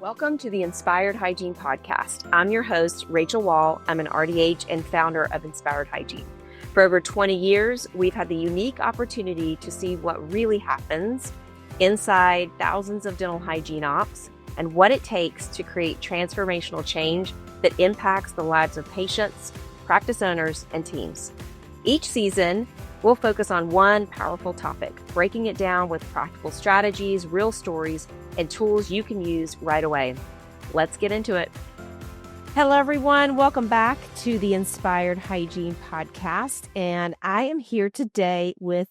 Welcome to the Inspired Hygiene Podcast. I'm your host, Rachel Wall. I'm an RDH and founder of Inspired Hygiene. For over 20 years, we've had the unique opportunity to see what really happens inside thousands of dental hygiene ops and what it takes to create transformational change that impacts the lives of patients, practice owners, and teams. Each season, we'll focus on one powerful topic, breaking it down with practical strategies, real stories, and tools you can use right away. Let's get into it. Hello, everyone. Welcome back to the Inspired Hygiene Podcast. And I am here today with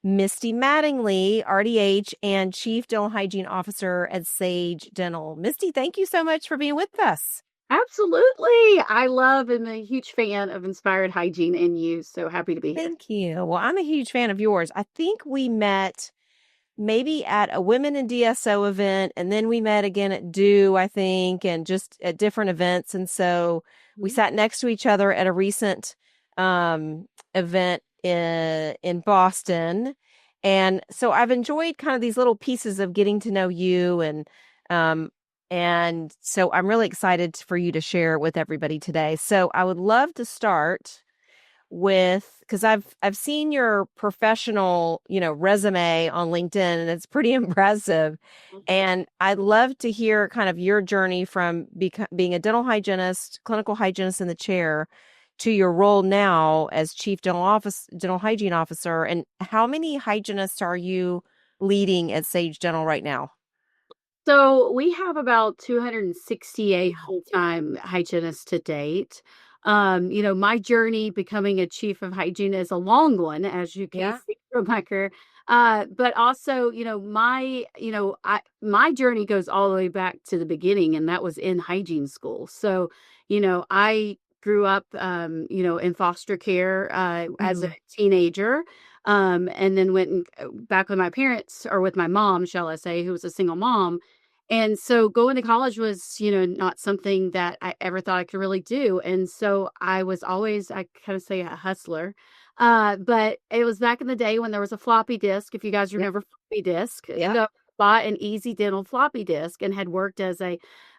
Misty Mattingly RDH and Chief Dental Hygiene Officer at Sage Dental. Misty, thank you so much for being with us. Absolutely. I love and I'm a huge fan of Inspired Hygiene and you. So happy to be here. Thank you. Well, I'm a huge fan of yours. I think we met maybe at a Women in DSO event, and then we met again at DO, I think, and just at different events. And so we sat next to each other at a recent event in Boston. And so I've enjoyed kind of these little pieces of getting to know you. And so I'm really excited for you to share with everybody today. So I would love to start with, because I've seen your professional, resume on LinkedIn, and it's pretty impressive. And I'd love to hear kind of your journey from being a dental hygienist, clinical hygienist in the chair, to your role now as Chief Dental Hygiene Officer. And how many hygienists are you leading at Sage Dental right now? So we have about 268 full-time hygienists to date. My journey becoming a chief of hygiene is a long one, as you can see from my career. But also, my journey goes all the way back to the beginning, and that was in hygiene school. So, I grew up, in foster care as a teenager, and then went back with my parents, or with my mom, shall I say, who was a single mom. And so going to college was, not something that I ever thought I could really do. And so I was always, I kind of say, a hustler. But it was back in the day when there was a floppy disk, if you guys remember floppy disk. Yeah. So I bought an Easy Dental floppy disk and had worked as a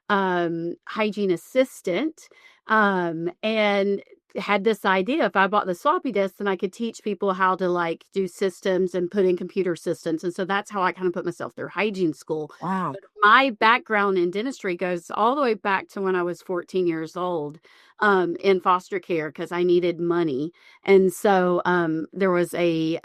hygiene assistant, and had this idea, if I bought the floppy disk, then I could teach people how to do systems and put in computer systems. And so that's how I kind of put myself through hygiene school. Wow. But my background in dentistry goes all the way back to when I was 14 years old, in foster care, because I needed money. And so there was a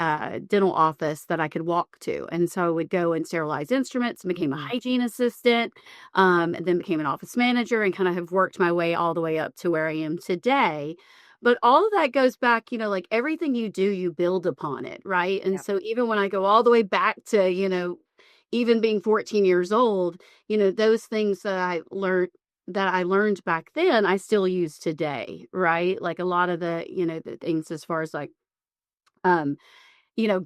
dental office that I could walk to. And so I would go and sterilize instruments and became a hygiene assistant, and then became an office manager, and kind of have worked my way all the way up to where I am today. But all of that goes back, everything you do, you build upon it, right? And so even when I go all the way back to, even being 14 years old, those things that I learned back then, I still use today, right? Like a lot of the, the things as far as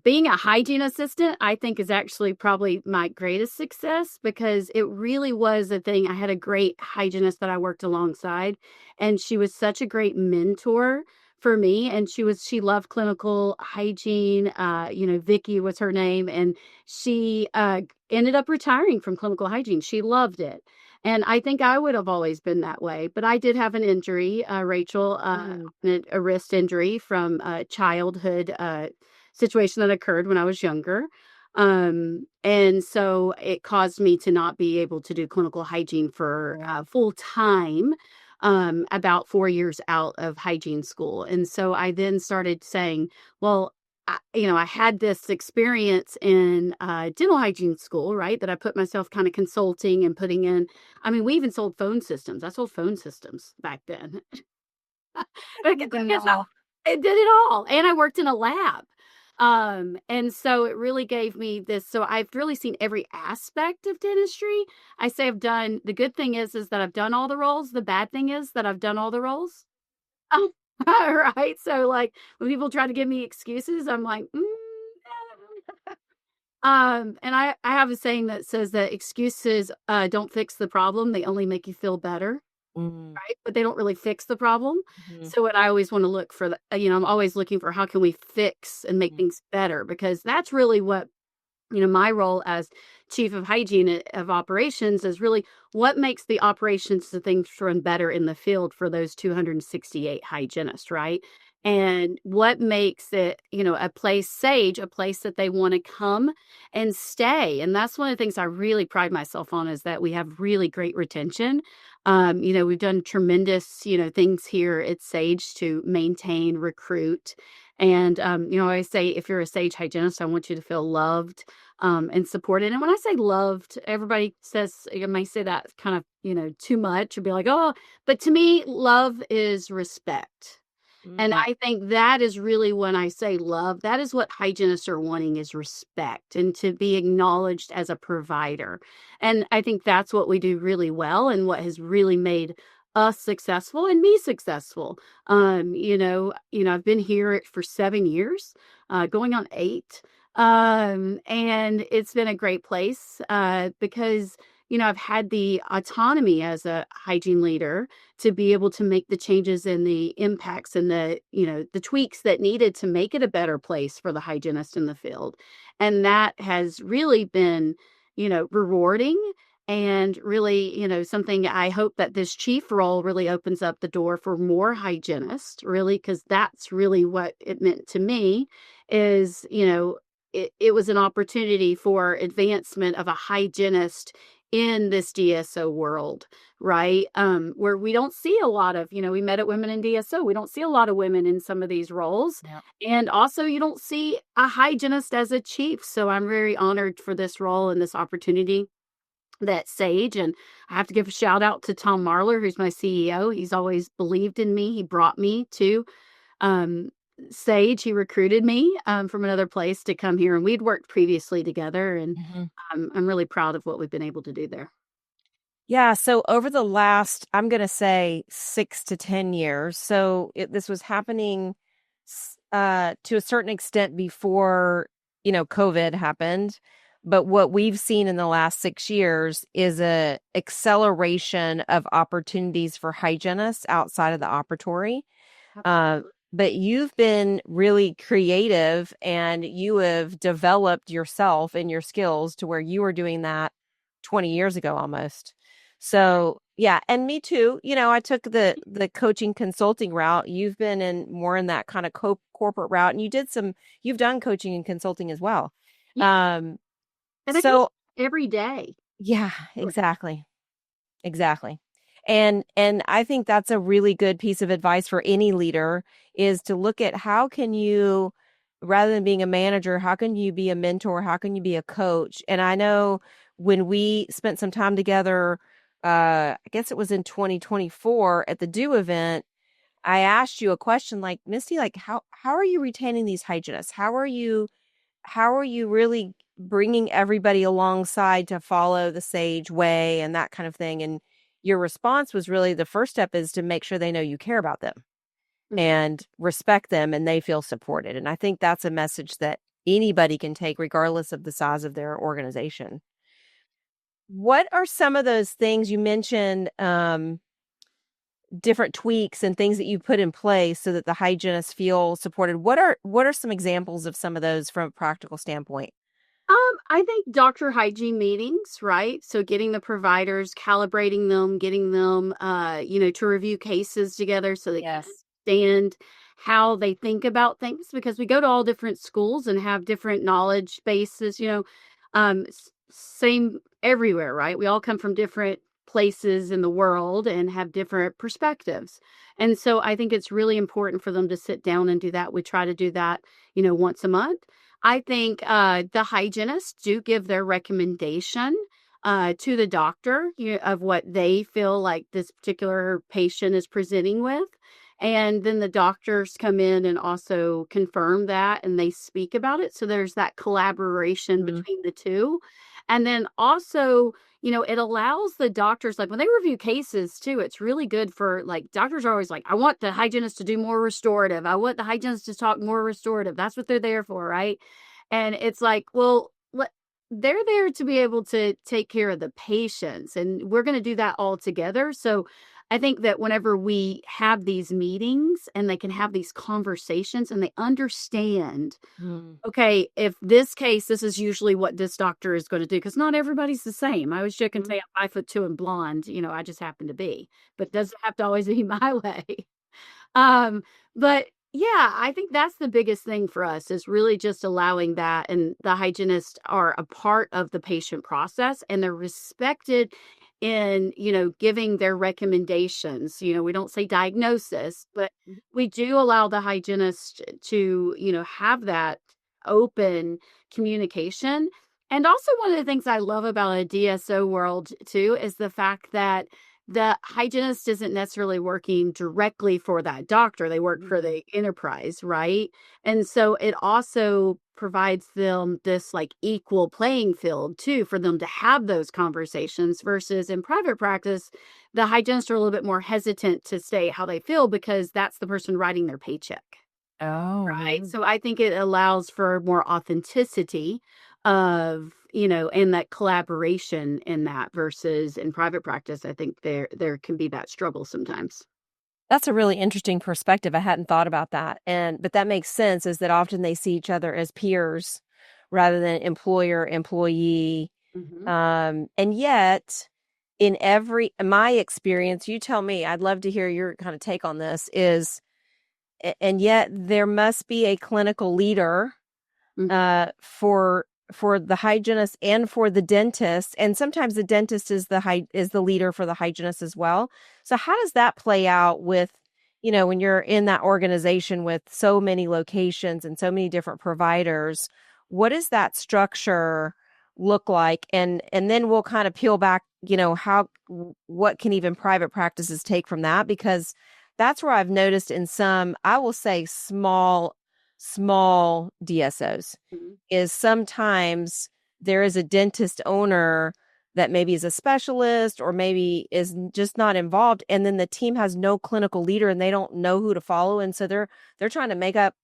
being a hygiene assistant, I think is actually probably my greatest success, because it really was a thing. I had a great hygienist that I worked alongside, and she was such a great mentor for me. And she loved clinical hygiene. Vicky was her name, and she ended up retiring from clinical hygiene. She loved it. And I think I would have always been that way. But I did have an injury, Rachel, a wrist injury from a childhood situation that occurred when I was younger. And so it caused me to not be able to do clinical hygiene for full time, about 4 years out of hygiene school. And so I then started saying, well, I had this experience in dental hygiene school, right? That I put myself kind of consulting and putting in. I mean, we even sold phone systems. I sold phone systems back then. I did it all. And I worked in a lab. And so it really gave me this. So I've really seen every aspect of dentistry. I say the good thing is that I've done all the roles. The bad thing is that I've done all the roles. Right. So when people try to give me excuses, I'm like, and I have a saying that says that excuses don't fix the problem. They only make you feel better. Right? But they don't really fix the problem. So what I always want to look for, I'm always looking for how can we fix and make things better, because that's really what my role as chief of hygiene of operations is really what makes the operations, the things run better in the field for those 268 hygienists, right? And what makes it, a place Sage, a place that they want to come and stay. And that's one of the things I really pride myself on, is that we have really great retention. We've done tremendous, things here at Sage to maintain, recruit. And, I always say, if you're a Sage hygienist, I want you to feel loved, and supported. And when I say loved, everybody says, you may say that kind of, too much, or be like, oh, but to me, love is respect. And I think that is really, when I say love, that is what hygienists are wanting, is respect and to be acknowledged as a provider. And I think that's what we do really well, and what has really made us successful and me successful. I've been here for 7 years, going on 8. And it's been a great place, because, I've had the autonomy as a hygiene leader to be able to make the changes and the impacts and the tweaks that needed to make it a better place for the hygienist in the field. And that has really been, rewarding, and really, something I hope that this chief role really opens up the door for more hygienists, really, because that's really what it meant to me is, it was an opportunity for advancement of a hygienist in this DSO world, right? Where we don't see a lot of, we met at Women in DSO. We don't see a lot of women in some of these roles. Yeah. And also, you don't see a hygienist as a chief. So I'm very honored for this role and this opportunity that Sage. And I have to give a shout out to Tom Marler, who's my CEO. He's always believed in me. He brought me to Sage. He recruited me from another place to come here, and we'd worked previously together, and I'm really proud of what we've been able to do there. Yeah, so over the last, I'm going to say 6 to 10 years, so this was happening to a certain extent before, COVID happened. But what we've seen in the last 6 years is a acceleration of opportunities for hygienists outside of the operatory. But you've been really creative, and you have developed yourself and your skills to where you were doing that 20 years ago almost. So yeah, and me too. I took the coaching consulting route. You've been more in that kind of corporate route, and you've done coaching and consulting as well. Yeah. And so every day. Yeah, exactly. Exactly. And I think that's a really good piece of advice for any leader, is to look at how can you, rather than being a manager, how can you be a mentor? How can you be a coach? And I know when we spent some time together, I guess it was in 2024 at the Do event, I asked you a question like, Misty, like how are you retaining these hygienists? How are you really bringing everybody alongside to follow the Sage way and that kind of thing? And your response was really, the first step is to make sure they know you care about them and respect them, and they feel supported. And I think that's a message that anybody can take regardless of the size of their organization. What are some of those things you mentioned, different tweaks and things that you put in place so that the hygienists feel supported? What are some examples of some of those from a practical standpoint? I think doctor hygiene meetings, right? So getting the providers, calibrating them, getting them, to review cases together so they can understand how they think about things, because we go to all different schools and have different knowledge bases, same everywhere, right? We all come from different places in the world and have different perspectives. And so I think it's really important for them to sit down and do that. We try to do that, once a month. I think the hygienists do give their recommendation to the doctor of what they feel like this particular patient is presenting with. And then the doctors come in and also confirm that, and they speak about it. So there's that collaboration between the two. And then also, it allows the doctors, like when they review cases too, it's really good for, like, doctors are always like, I want the hygienist to do more restorative. I want the hygienist to talk more restorative. That's what they're there for, right? And it's like, well, they're there to be able to take care of the patients, and we're going to do that all together. So I think that whenever we have these meetings and they can have these conversations and they understand, Mm. okay, if this case, this is usually what this doctor is going to do, because not everybody's the same. I always joke and say I'm 5'2" and blonde, I just happen to be, but it doesn't have to always be my way. Um, but yeah, I think that's the biggest thing for us is really just allowing that. And the hygienists are a part of the patient process and they're respected in, giving their recommendations. We don't say diagnosis, but we do allow the hygienist to, have that open communication. And also one of the things I love about a DSO world too is the fact that the hygienist isn't necessarily working directly for that doctor. They work for the enterprise, right? And so it also provides them this like equal playing field too for them to have those conversations versus in private practice, the hygienists are a little bit more hesitant to say how they feel because that's the person writing their paycheck. Oh, Right. So I think it allows for more authenticity of, and that collaboration in that versus in private practice. I think there can be that struggle sometimes. that's a really interesting perspective. I hadn't thought about that. But that makes sense is that often they see each other as peers rather than employer, employee. Mm-hmm. And yet in my experience, you tell me, I'd love to hear your kind of take on this and yet there must be a clinical leader for the hygienist and for the dentist, and sometimes the dentist is the leader for the hygienist as well. So how does that play out with, when you're in that organization with so many locations and so many different providers? What does that structure look like? And then we'll kind of peel back, what can even private practices take from that? Because that's where I've noticed in some, I will say small DSOs is sometimes there is a dentist owner that maybe is a specialist or maybe is just not involved. And then the team has no clinical leader and they don't know who to follow. And so they're trying to make up,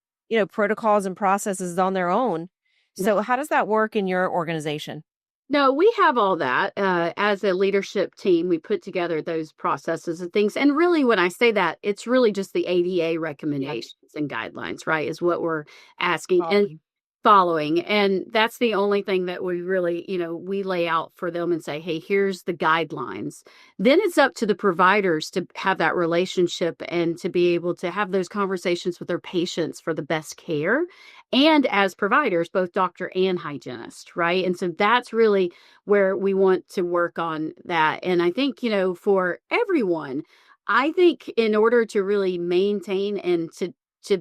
protocols and processes on their own. So how does that work in your organization? No, we have all that. As a leadership team, we put together those processes and things. And really, when I say that, it's really just the ADA recommendations and guidelines, right? Is what we're asking and following. And that's the only thing that we really, we lay out for them and say, hey, here's the guidelines. Then it's up to the providers to have that relationship and to be able to have those conversations with their patients for the best care. And as providers, both doctor and hygienist, right? And so that's really where we want to work on that. And I think, for everyone, I think in order to really maintain and to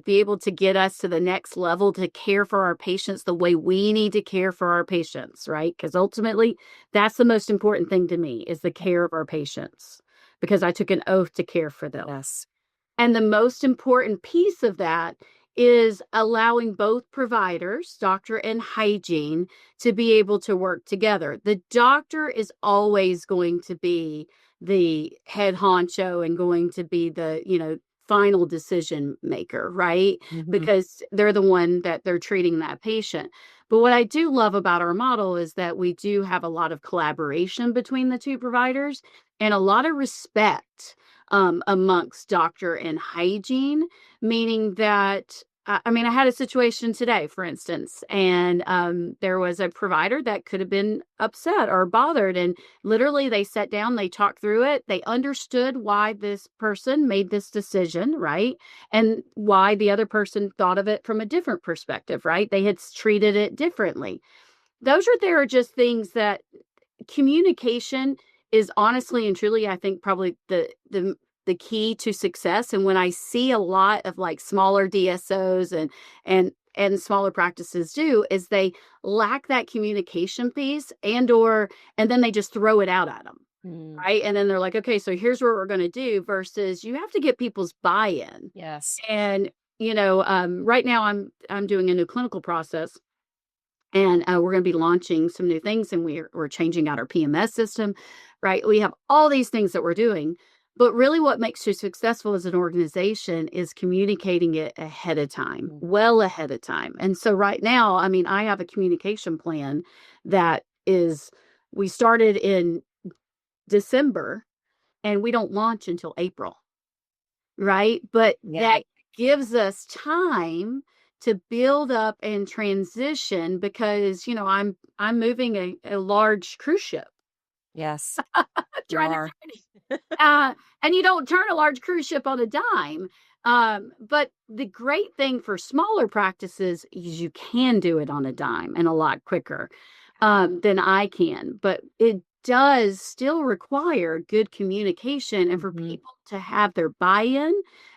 be able to get us to the next level to care for our patients the way we need to care for our patients, right? Because ultimately, that's the most important thing to me is the care of our patients because I took an oath to care for them. Yes. And the most important piece of that is allowing both providers, doctor and hygiene, to be able to work together. The doctor is always going to be the head honcho and going to be the, final decision maker, right? Because they're the one that they're treating that patient. But what I do love about our model is that we do have a lot of collaboration between the two providers and a lot of respect amongst doctor and hygiene, meaning that I had a situation today, for instance, and there was a provider that could have been upset or bothered. And literally they sat down, they talked through it. They understood why this person made this decision, right? And why the other person thought of it from a different perspective, right? They had treated it differently. There are just things that communication is honestly and truly, I think, probably the key to success. And when I see a lot of like smaller DSOs and smaller practices do is they lack that communication piece and then they just throw it out at them. Right. And then they're like, okay, so here's what we're going to do versus you have to get people's buy-in. Yes. And, right now I'm doing a new clinical process. And we're going to be launching some new things and we're changing out our PMS system, right? We have all these things that we're doing. But really what makes you successful as an organization is communicating it ahead of time, well ahead of time. And so right now, I mean, I have a communication plan that is, we started in December and we don't launch until April, right? But that gives us time to build up and transition because, you know, I'm moving a large cruise ship. Yes. And you don't turn a large cruise ship on a dime. But the great thing for smaller practices is you can do it on a dime and a lot quicker than I can. But it does still require good communication and for people to have their buy-in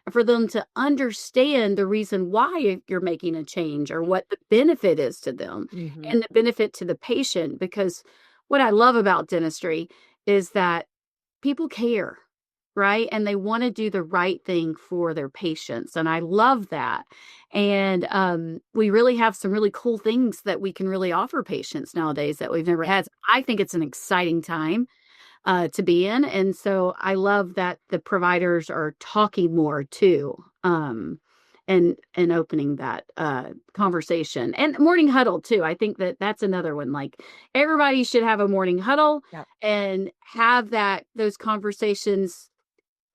and for them to understand the reason why you're making a change or what the benefit is to them and the benefit to the patient. Because what I love about dentistry is that people care, right? And they want to do the right thing for their patients. And I love that. And we really have some really cool things that we can really offer patients nowadays that we've never had. I think it's an exciting time to be in. And so I love that the providers are talking more too. And opening that conversation and morning huddle too. I think that that's another one. Like everybody should have a morning huddle and have those conversations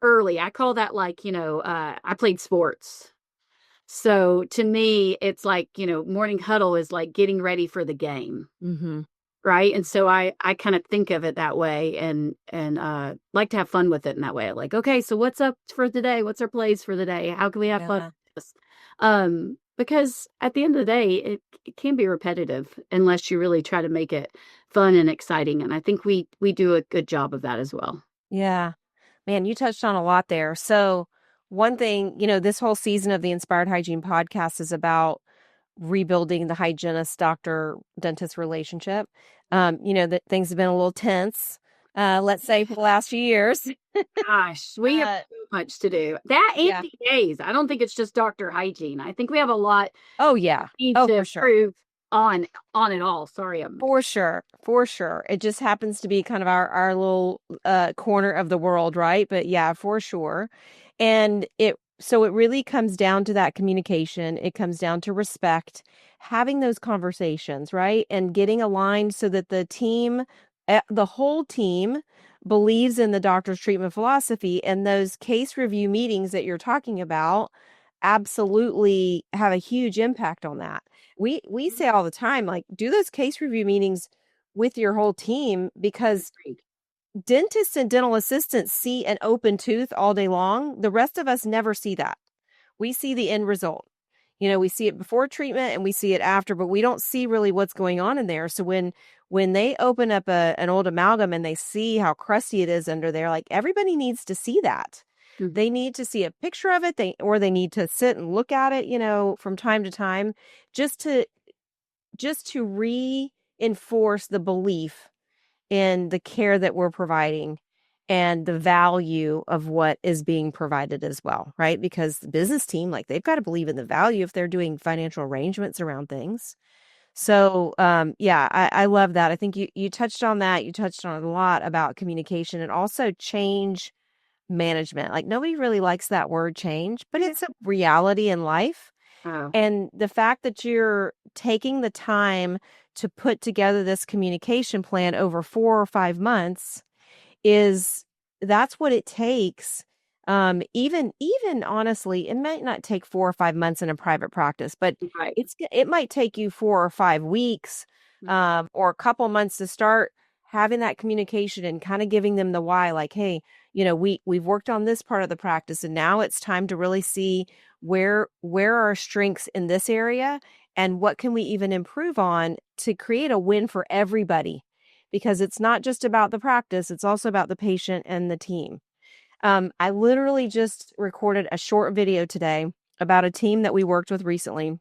early. I call that like, you know, I played sports. So to me, it's like, you know, morning huddle is like getting ready for the game. Right. And so I kind of think of it that way and like to have fun with it in that way. Like, okay, so what's up for today? What's our plays for the day? How can we have fun with this? Because at the end of the day, it can be repetitive unless you really try to make it fun and exciting. And I think we do a good job of that as well. Yeah. Man, you touched on a lot there. So one thing, you know, this whole season of the Inspired Hygiene podcast is about rebuilding the hygienist doctor dentist relationship. You know, that things have been a little tense, let's say, for the last few years. Gosh, we have so much to do. That and PAs. I don't think it's just doctor hygiene. I think we have a lot. For sure. Improve on it all. Sorry. For sure. It just happens to be kind of our little corner of the world, right? But yeah, for sure. And it really comes down to that communication. It comes down to respect, having those conversations, right? And getting aligned so that the whole team believes in the doctor's treatment philosophy, and those case review meetings that you're talking about absolutely have a huge impact on that. We say all the time, like, do those case review meetings with your whole team, because dentists and dental assistants see an open tooth all day long. The rest of us never see that. We see the end result. You know, we see it before treatment and we see it after, but we don't see really what's going on in there. So when they open up an old amalgam and they see how crusty it is under there, like, everybody needs to see that. They need to see a picture of it, or they need to sit and look at it, you know, from time to time, just to reinforce the belief in the care that we're providing and the value of what is being provided as well, right? Because the business team, like, they've got to believe in the value if they're doing financial arrangements around things. So, I love that. I think you touched on that. You touched on a lot about communication and also change management. Like, nobody really likes that word change, but it's a reality in life. And the fact that you're taking the time to put together this communication plan over 4 or 5 months that's what it takes. Even honestly, it might not take 4 or 5 months in a private practice, but it might take you 4 or 5 weeks, or a couple months to start having that communication and kind of giving them the why, like, hey, you know, we've worked on this part of the practice and now it's time to really see where are our strengths in this area and what can we even improve on to create a win for everybody, because it's not just about the practice, it's also about the patient and the team. I literally just recorded a short video today about a team that we worked with recently,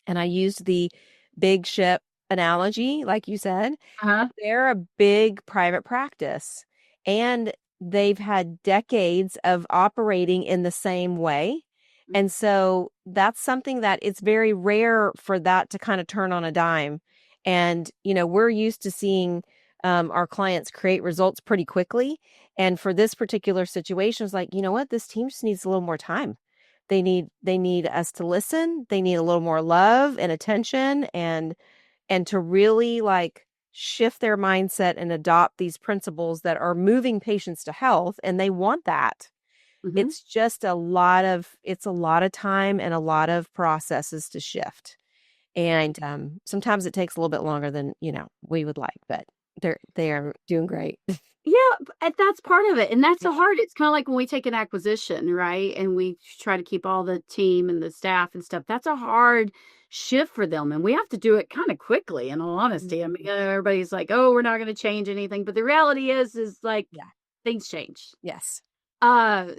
and I used the big ship analogy, like you said. They're a big private practice, and they've had decades of operating in the same way. And so that's something that it's very rare for that to kind of turn on a dime. And, you know, we're used to seeing our clients create results pretty quickly. And for this particular situation, it's like, you know what, this team just needs a little more time. They need us to listen. They need a little more love and attention, and to really like shift their mindset and adopt these principles that are moving patients to health, and they want that. Mhm. It's just it's a lot of time and a lot of processes to shift. And sometimes it takes a little bit longer than, we would like, but they are doing great. Yeah, and that's part of it, and that's it's kinda like when we take an acquisition, right? And we try to keep all the team and the staff and stuff. That's a hard shift for them, and we have to do it kinda quickly, in all honesty. I mean, everybody's like, "Oh, we're not gonna change anything," but the reality is, like, Yeah. things change. Yes.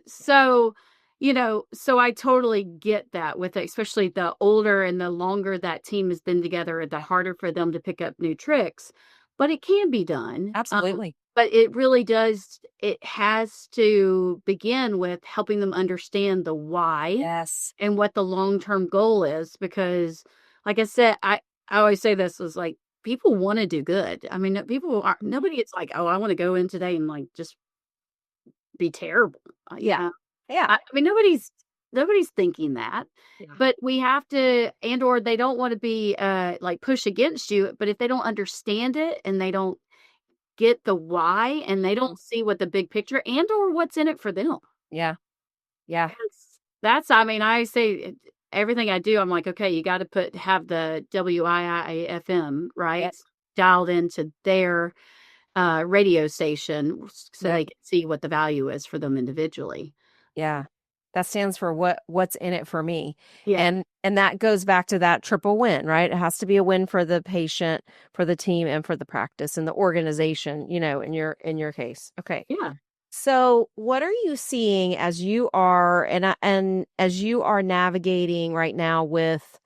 So, so I totally get that with it, especially the older and the longer that team has been together, the harder for them to pick up new tricks, but it can be done. Absolutely. But it really does, it has to begin with helping them understand the why Yes. and what the long-term goal is, because like I said, I always say this is like people want to do good. I mean, people are nobody it's like, "Oh, I want to go in today and like just be terrible." Yeah. Yeah. I mean, nobody's thinking that, Yeah. but we have to, and or they don't want to be like push against you, but if they don't understand it and they don't get the why and they don't see what the big picture and or what's in it for them. Yeah. Yeah. That's I mean, I say everything I do, I'm like, okay, you got to have the WIIFM, right? Yep. Dialed into their radio station so Yep. they can see what the value is for them individually. Yeah. That stands for what's in it for me. Yeah. And that goes back to that triple win, right? It has to be a win for the patient, for the team, and for the practice and the organization, in your case. Okay. Yeah. So, what are you seeing as you are and as you are navigating right now with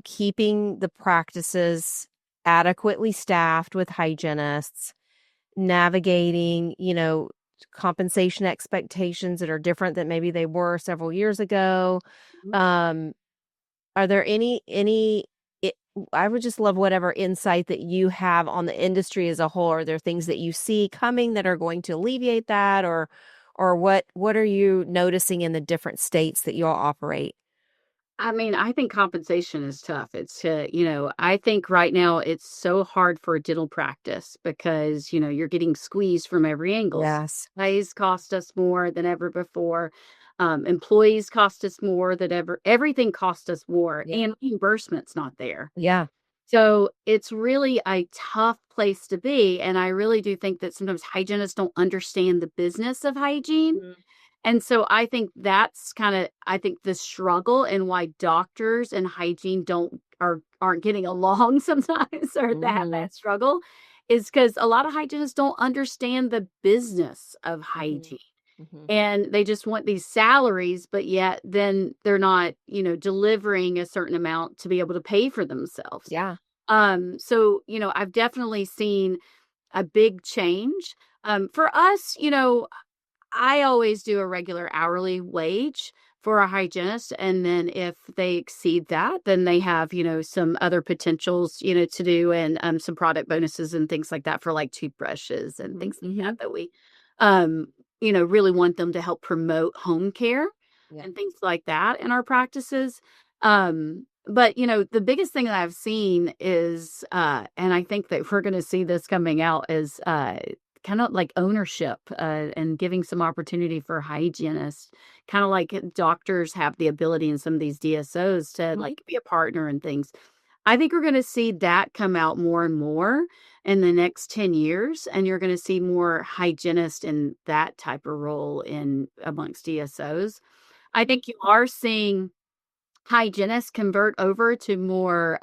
keeping the practices adequately staffed with hygienists, navigating, compensation expectations that are different than maybe they were several years ago. Mhm. Um, are there it, I would just love whatever insight that you have on the industry as a whole. Are there things that you see coming that are going to alleviate that, or what are you noticing in the different states that you all operate? I mean, I think compensation is tough. I think right now it's so hard for a dental practice because, you're getting squeezed from every angle. Yes. Supplies cost us more than ever before. Employees cost us more than ever. Everything cost us more, Yeah. and reimbursement's not there. Yeah. So it's really a tough place to be. And I really do think that sometimes hygienists don't understand the business of hygiene. Mhm. And so I think that's I think the struggle and why doctors and hygiene aren't getting along sometimes or they have Mhm. that struggle is because a lot of hygienists don't understand the business of Mhm. hygiene. Mhm. And they just want these salaries, but yet then they're not, delivering a certain amount to be able to pay for themselves. Yeah. So, I've definitely seen a big change. For us, I always do a regular hourly wage for a hygienist. And then if they exceed that, then they have, some other potentials, to do and some product bonuses and things like that for like toothbrushes and Mhm. things like Mhm. that we, um, really want them to help promote home care Yeah. and things like that in our practices. But the biggest thing that I've seen is, and I think that we're going to see this coming out is, kind of like ownership, and giving some opportunity for hygienists, kind of like doctors have the ability in some of these DSOs to Mhm. like be a partner and things. I think we're going to see that come out more and more in the next 10 years. And you're going to see more hygienists in that type of role in amongst DSOs. I think you are seeing hygienists convert over to more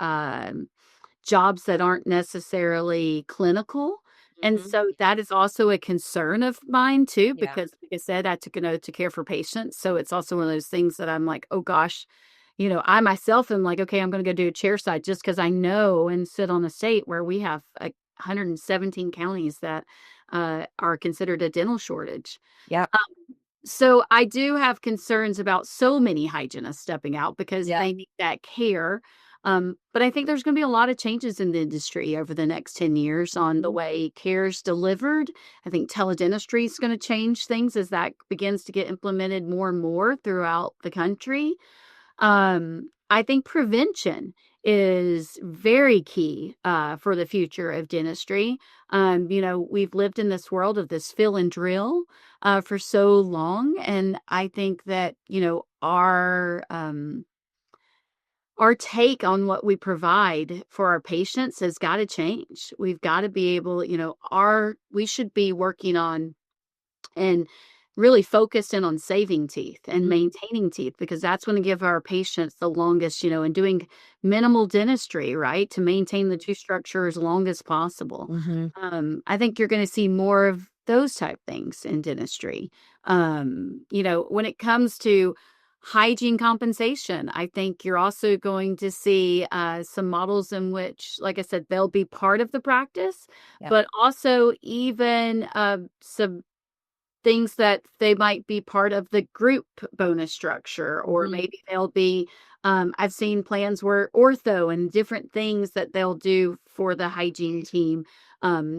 jobs that aren't necessarily clinical. And Mhm. so that is also a concern of mine too, Yeah. because like I said, I took an oath to care for patients. So it's also one of those things that I'm like, oh gosh, I myself am like, okay, I'm going to go do a chairside just because I know and sit on a state where we have 117 counties that are considered a dental shortage. Yeah. So I do have concerns about so many hygienists stepping out because Yeah. they need that care. But I think there's going to be a lot of changes in the industry over the next 10 years on the way care is delivered. I think teledentistry is going to change things as that begins to get implemented more and more throughout the country. I think prevention is very key for the future of dentistry. We've lived in this world of this fill and drill for so long, and I think that our take on what we provide for our patients has got to change. We've got to be able, we should be working on and really focused in on saving teeth and maintaining teeth, because that's going to give our patients the longest, and doing minimal dentistry, right, to maintain the tooth structure as long as possible. I think you're going to see more of those type things in dentistry. When it comes to hygiene compensation, I think you're also going to see some models in which, like I said, they'll be part of the practice, but also even some things that they might be part of the group bonus structure, or maybe they'll be, I've seen plans where ortho and different things that they'll do for the hygiene team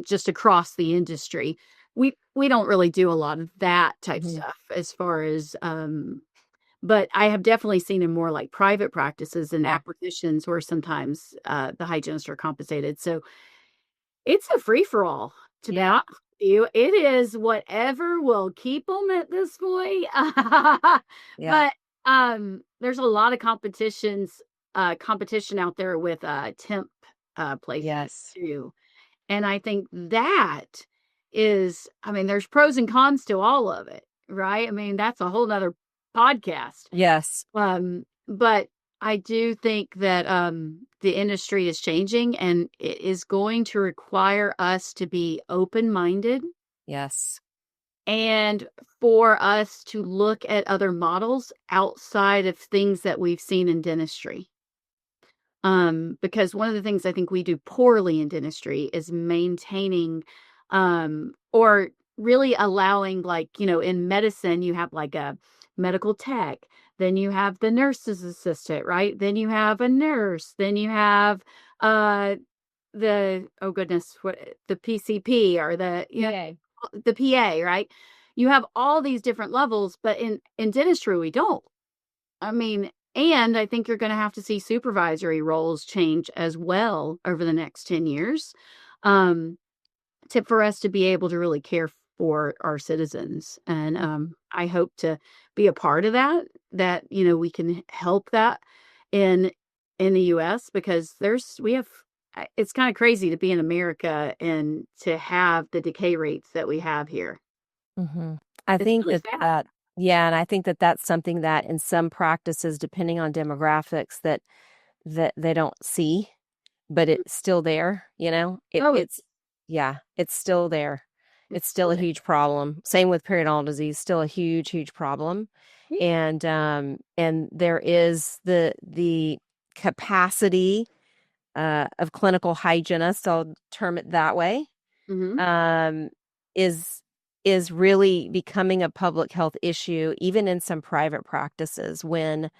just across the industry. We don't really do a lot of that type stuff as far as, but I have definitely seen in more like private practices and acquisitions where sometimes the hygienists are compensated. So it's a free-for-all, to be honest with you. It is whatever will keep them at this point. But there's a lot of competition out there with temp places too. And I think that is, there's pros and cons to all of it, right? That's a whole nother podcast. Yes. But I do think that the industry is changing, and it is going to require us to be open-minded. Yes. And for us to look at other models outside of things that we've seen in dentistry. Because one of the things I think we do poorly in dentistry is maintaining or really allowing, in medicine, you have like a medical tech, then you have the nurse's assistant, right? Then you have a nurse, then you have the PCP or the PA, right? You have all these different levels, but in dentistry we don't. And I think you're going to have to see supervisory roles change as well over the next 10 years for us to be able to really care for our citizens. And I hope to be a part of that we can help that in the US, because it's kind of crazy to be in America and to have the decay rates that we have here. I think really that and I think that that's something that in some practices, depending on demographics, that they don't see, but it's still there, it's still there. It's still a huge problem. Same with periodontal disease, still a huge, huge problem. And there is the capacity of clinical hygienists, I'll term it that way, is really becoming a public health issue, even in some private practices when,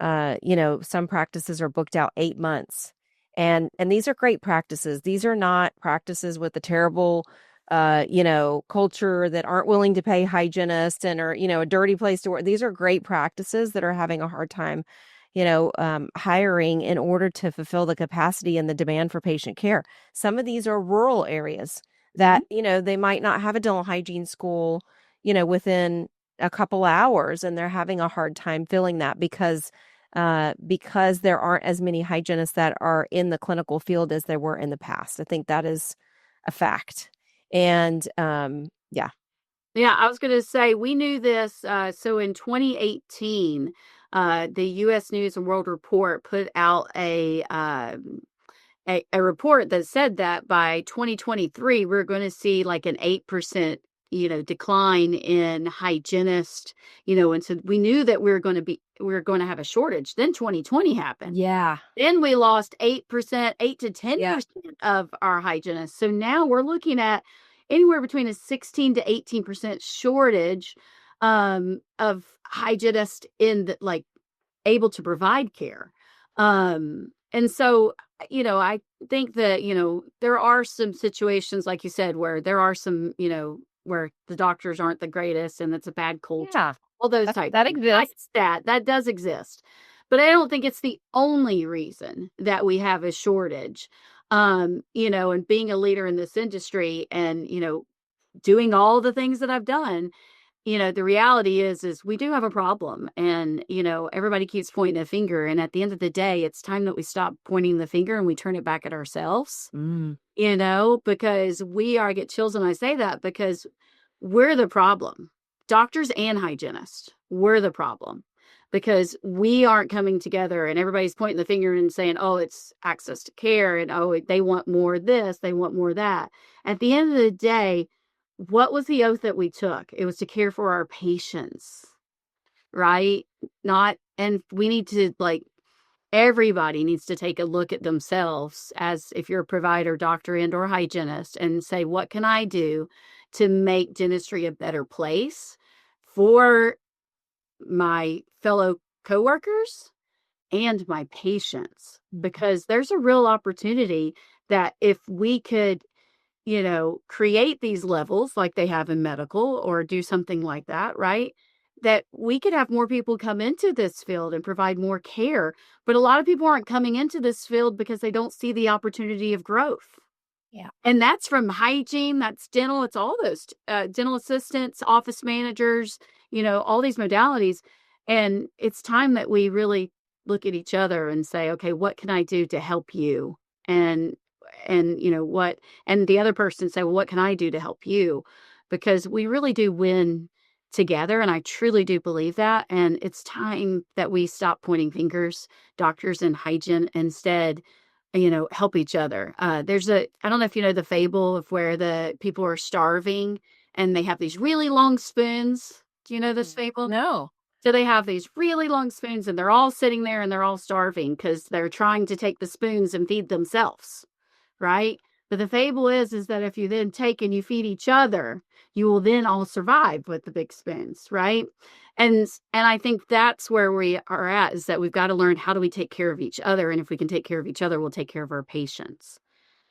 some practices are booked out 8 months. And these are great practices. These are not practices with a terrible, culture that aren't willing to pay hygienists and are, a dirty place to work. These are great practices that are having a hard time, hiring in order to fulfill the capacity and the demand for patient care. Some of these are rural areas that, they might not have a dental hygiene school, within a couple hours, and they're having a hard time filling that because there aren't as many hygienists that are in the clinical field as there were in the past. I think that is a fact. And I was going to say, we knew this. So in 2018, the U.S. News and World Report put out a report that said that by 2023, we're going to see like an 8%, decline in hygienist, and so we knew that we were going to have a shortage. Then 2020 happened. Yeah. Then we lost 8%, 8 to 10% of our hygienists. So now we're looking at anywhere between a 16 to 18% shortage of hygienists in able to provide care. And so, I think that, there are some situations, like you said, where there are some, where the doctors aren't the greatest and it's a bad culture, Yeah, all those type that things. I exists. get that does exist. But I don't think it's the only reason that we have a shortage. And being a leader in this industry and, doing all the things that I've done, the reality is we do have a problem, and, everybody keeps pointing a finger. And at the end of the day, it's time that we stop pointing the finger and we turn it back at ourselves, Mm. because I get chills when I say that, because we're the problem. Doctors and hygienists, we're the problem, because we aren't coming together and everybody's pointing the finger and saying, oh, it's access to care. And, oh, they want more of this, they want more of that. At the end of the day, what was the oath that we took? It was to care for our patients, right? And we need to, everybody needs to take a look at themselves, as if you're a provider, doctor, and or hygienist, and say, what can I do to make dentistry a better place for my fellow coworkers and my patients? Because there's a real opportunity that if we could, create these levels like they have in medical, or do something like that, right? That we could have more people come into this field and provide more care. But a lot of people aren't coming into this field because they don't see the opportunity of growth. Yeah. And that's from hygiene, that's dental, it's all those dental assistants, office managers, all these modalities. And it's time that we really look at each other and say, okay, what can I do to help you? And what, and the other person say, well, what can I do to help you? Because we really do win together. And I truly do believe that. And it's time that we stop pointing fingers, doctors and hygiene, instead, help each other. I don't know if you know the fable of where the people are starving and they have these really long spoons. Do you know this fable? No. So they have these really long spoons and they're all sitting there and they're all starving because they're trying to take the spoons and feed themselves. Right? But the fable is that if you then take and you feed each other, you will then all survive with the big spoons, right? And I think that's where we are at, is that we've got to learn, how do we take care of each other? And if we can take care of each other, we'll take care of our patients.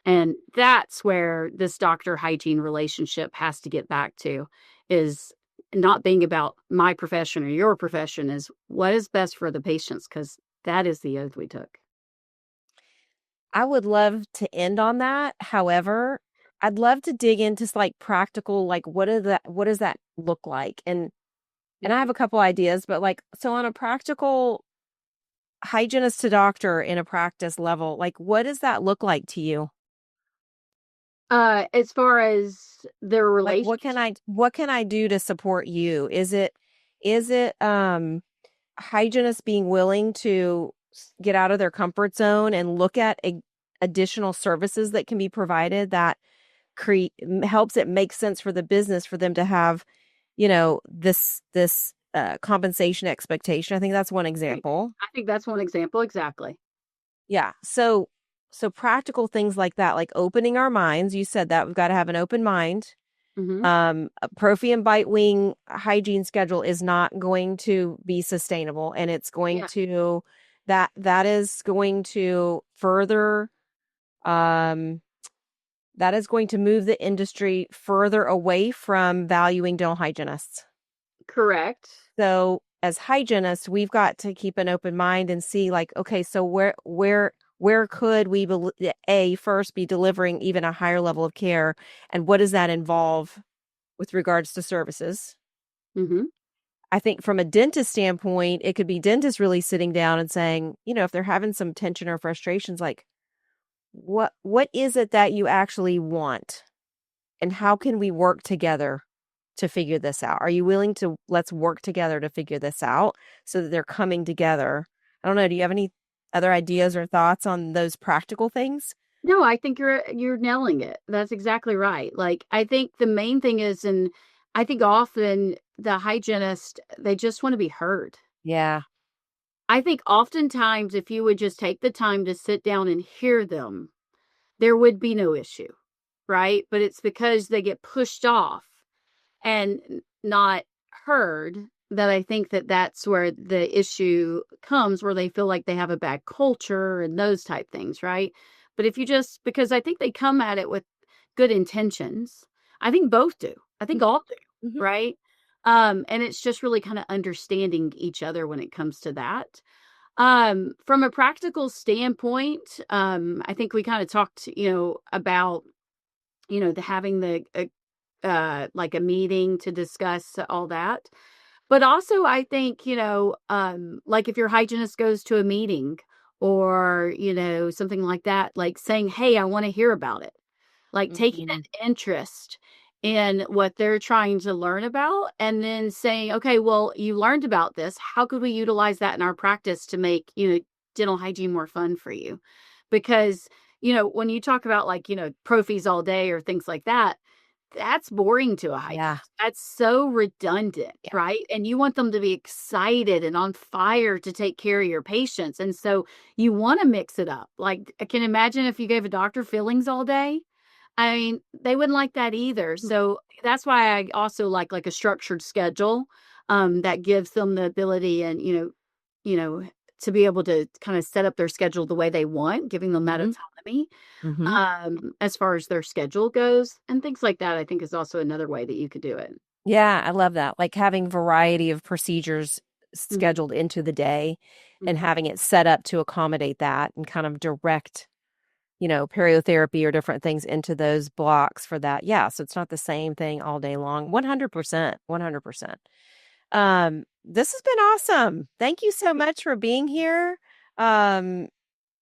And that's where this doctor hygiene relationship has to get back to, is not being about my profession or your profession, is what is best for the patients, because that is the oath we took. I would love to end on that. However, I'd love to dig into practical, what does that look like? And I have a couple ideas, but so on a practical hygienist to doctor in a practice level, what does that look like to you? As far as their Like relationship, what can I do to support you? Is it hygienists being willing to get out of their comfort zone and look at additional services that can be provided that helps it make sense for the business for them to have, this compensation expectation. I think that's one example. I think that's one example. Exactly. Yeah. So practical things like that, like opening our minds. You said that we've got to have an open mind. Mm-hmm. A prophy and bite wing hygiene schedule is not going to be sustainable, and it's going to that is going to further that is going to move the industry further away from valuing dental hygienists. Correct. So as hygienists, we've got to keep an open mind and see, okay, so where could we first be delivering even a higher level of care, and what does that involve with regards to services? Mm-hmm. I think from a dentist standpoint, it could be dentists really sitting down and saying, if they're having some tension or frustrations, what is it that you actually want? And how can we work together to figure this out? Are you willing to, let's work together to figure this out, so that they're coming together? I don't know. Do you have any other ideas or thoughts on those practical things? No, I think you're nailing it. That's exactly right. I think the main thing is, and I think often the hygienist, they just want to be heard. Yeah. I think oftentimes if you would just take the time to sit down and hear them, there would be no issue, right? But it's because they get pushed off and not heard that I think that that's where the issue comes, where they feel like they have a bad culture and those type things, right? But if you just, because I think they come at it with good intentions. I think both do. I think all do, Mhm. right? And it's just really kind of understanding each other when it comes to that. From a practical standpoint, I think we kind of talked, about, having like a meeting to discuss all that. But also, I think, like if your hygienist goes to a meeting or, something like that, like saying, hey, I want to hear about it, like taking Mhm. an interest in what they're trying to learn about, and then saying, okay, well, you learned about this. How could we utilize that in our practice to make, dental hygiene more fun for you? Because, when you talk about like, prophies all day or things like that, that's boring to a Yeah. hygienist. That's so redundant, Yeah. right? And you want them to be excited and on fire to take care of your patients. And so you want to mix it up. Like, I can imagine if you gave a doctor fillings all day. I mean, they wouldn't like that either. So that's why I also like a structured schedule that gives them the ability and, you know, to be able to kind of set up their schedule the way they want, giving them that Mhm. autonomy Mhm. as far as their schedule goes, and things like that, I think is also another way that you could do it. Yeah, I love that. Like having variety of procedures Mhm, scheduled into the day and mhm. having it set up to accommodate that and kind of direct, periotherapy or different things into those blocks for that. Yeah, so it's not the same thing all day long. 100%. 100%. This has been awesome. Thank you so much for being here. Um,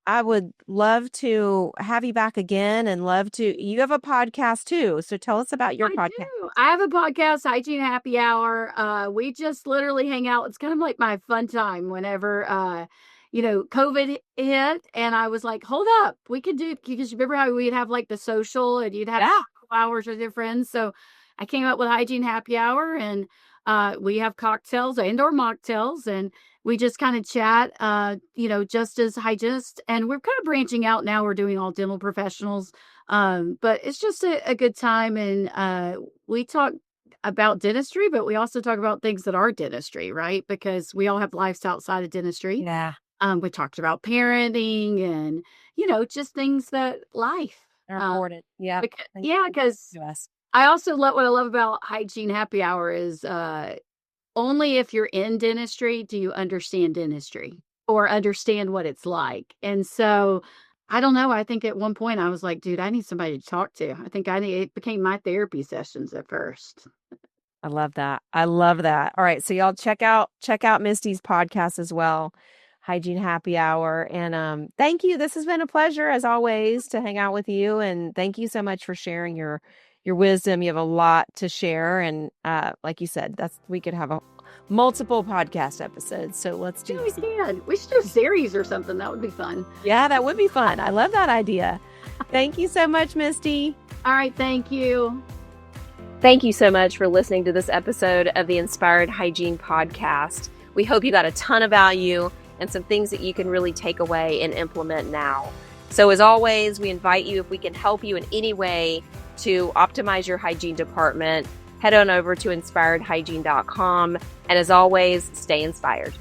I would love to have you back again and love to you have a podcast too. So tell us about your I podcast. do. I have a podcast, Hygiene Happy Hour. We just literally hang out. It's kind of like my fun time whenever, COVID hit, and I was like, hold up, we could do, because you remember how we'd have like the social and you'd have Yeah. hours with your friends. So I came up with Hygiene Happy Hour, and we have cocktails and or mocktails, and we just kind of chat, just as hygienists. And we're kind of branching out now. We're doing all dental professionals, but it's just a good time. And we talk about dentistry, but we also talk about things that are dentistry, right? Because we all have lives outside of dentistry. Yeah. We talked about parenting and, just things that life. They're Uh, important. Yep. because, They yeah, they because to us. I also love what I love about Hygiene Happy Hour is only if you're in dentistry do you understand dentistry or understand what it's like. And so, I don't know, I think at one point I was like, "Dude, I need somebody to talk to." I think I need it became my therapy sessions at first. I love that. I love that. All right, so y'all check out Misty's podcast as well, Hygiene Happy Hour, and, thank you. This has been a pleasure as always to hang out with you, and thank you so much for sharing your wisdom. You have a lot to share, and, like you said, we could have a multiple podcast episodes, so let's do Yeah, we this. can. We should do a series or something, that would be fun. Yeah, that would be fun. I love that idea. Thank you so much, Misty. Alright, thank you. Thank you so much for listening to this episode of the Inspired Hygiene Podcast. We hope you got a ton of value and some things that you can really take away and implement now. So as always, we invite you, if we can help you in any way to optimize your hygiene department, head on over to inspiredhygiene.com. And as always, stay inspired.